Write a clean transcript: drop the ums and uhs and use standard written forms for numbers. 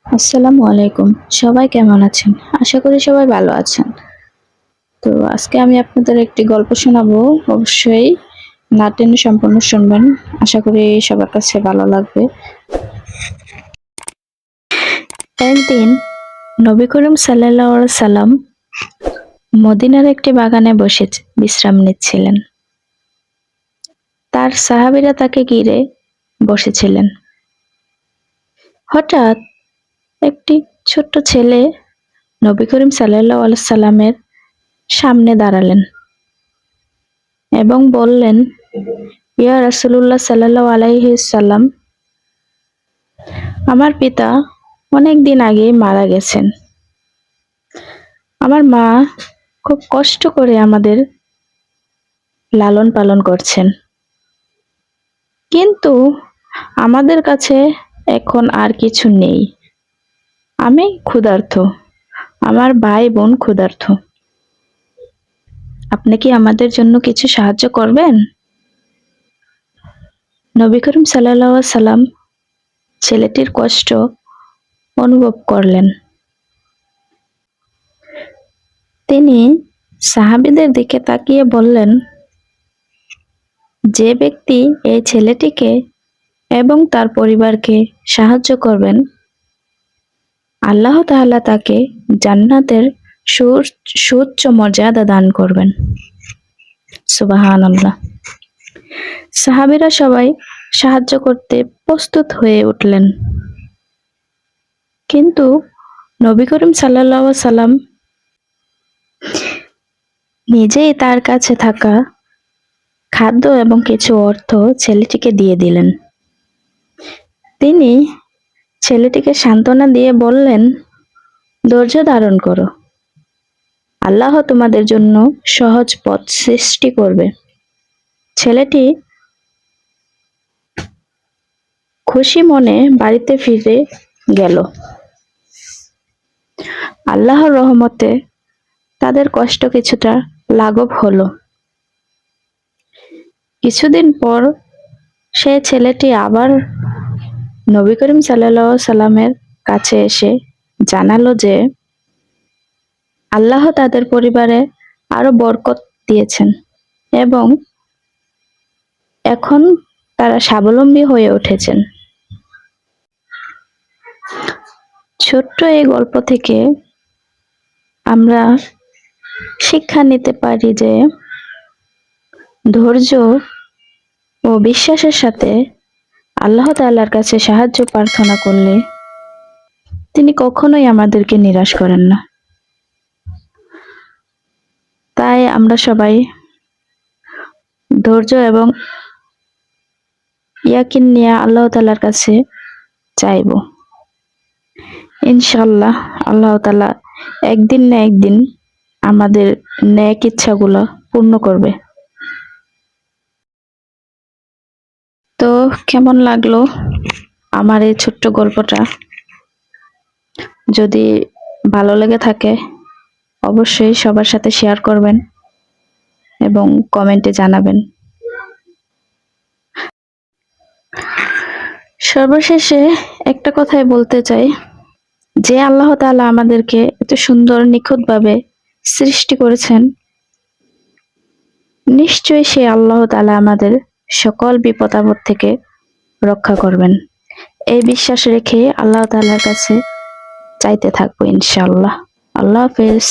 আসসালামু আলাইকুম। সবাই কেমন আছেন? আশা করি সবাই ভালো আছেন। তো আজকে আমি আপনাদের একটি গল্প শোনাবো। অবশ্যই না টেনে সম্পূর্ণ শুনবেন। আশা করি সবার কাছে ভালো লাগবে। একদিন নবী করিম সাল্লাল্লাহু আলাইহি সাল্লাম মদিনার একটি বাগানে বসে বিশ্রাম নিচ্ছিলেন। তার সাহাবীরা তাকে ঘিরে বসেছিলেন। হঠাৎ একটি ছোট্ট ছেলে নবী করিম সাল্লাল্লাহু আলাইহি সাল্লামের সামনে দাঁড়ালেন এবং বললেন, ইয়া রাসূলুল্লাহ সাল্লাল্লাহু আলাইহি সাল্লাম, আমার পিতা অনেক দিন আগেই মারা গেছেন। আমার মা খুব কষ্ট করে আমাদের লালন পালন করছেন, কিন্তু আমাদের কাছে এখন আর কিছু নেই। আমি ক্ষুধার্ত, আমার ভাই বোন ক্ষুধার্ত। আপনি কি আমাদের জন্য কিছু সাহায্য করবেন? নবী করিম সাল্লাল্লাহু আলাইহি সাল্লাম ছেলেটির কষ্ট অনুভব করলেন। তিনি সাহাবীদের দিকে তাকিয়ে বললেন, যে ব্যক্তি এই ছেলেটিকে এবং তার পরিবারকে সাহায্য করবেন, আল্লাহ তাআলা তাকে জান্নাতের সুউচ্চ মর্যাদা দান করবেন। সুবহানাল্লাহ। সাহাবীরা সবাই সাহায্য করতে প্রস্তুত হয়ে উঠলেন, কিন্তু নবী করিম সাল্লাল্লাহু আলাইহি সাল্লাম নিজেই তার কাছে থাকা খাদ্য এবং কিছু অর্থ ছেলেটিকে দিয়ে দিলেন। তিনি ছেলেটিকে সান্ত্বনা দিয়ে বললেন, ধৈর্য ধারণ করো, আল্লাহ তোমাদের জন্য সহজ পথ সৃষ্টি করবে। ছেলেটি খুশি মনে বাড়িতে ফিরে গেল। আল্লাহর রহমতে তাদের কষ্ট কিছুটা লাঘব হলো। কিছুদিন পর সে ছেলেটি আবার নবী করিম সাল্লাল্লাহু আলাইহি সাল্লামের কাছে এসে জানালো যে আল্লাহ তাদের পরিবারে আরো বরকত দিয়েছেন এবং এখন তারা স্বাবলম্বী হয়ে উঠেছেন। ছোট্ট এই গল্প থেকে আমরা শিক্ষা নিতে পারি যে ধৈর্য ও বিশ্বাসের সাথে আল্লাহ তাআলার কাছে সাহায্য প্রার্থনা করলে তিনি কখনোই আমাদেরকে নিরাশ করেন না। তাই আমরা সবাই ধৈর্য এবং ইয়াকিন নিয়ে আল্লাহ তাআলার কাছে চাইব। ইনশাআল্লাহ আল্লাহ তাআলা একদিন না একদিন আমাদের নেক ইচ্ছাগুলো পূর্ণ করবে। তো কেমন লাগলো আমার এই ছোট্ট গল্পটা? যদি ভালো লেগে থাকে অবশ্যই সবার সাথে শেয়ার করবেন এবং কমেন্টে জানাবেন। সর্বশেষে একটা কথাই বলতে চাই, যে আল্লাহ তাআলা আমাদেরকে এত সুন্দর নিখুঁতভাবে সৃষ্টি করেছেন, নিশ্চয়ই সে আল্লাহ তাআলা আমাদের সকল বিপদ আপদ থেকে রক্ষা করবেন। এই বিশ্বাস রেখে আল্লাহ তাআলার কাছে চাইতে থাকবো ইনশাআল্লাহ। আল্লাহ হাফেজ।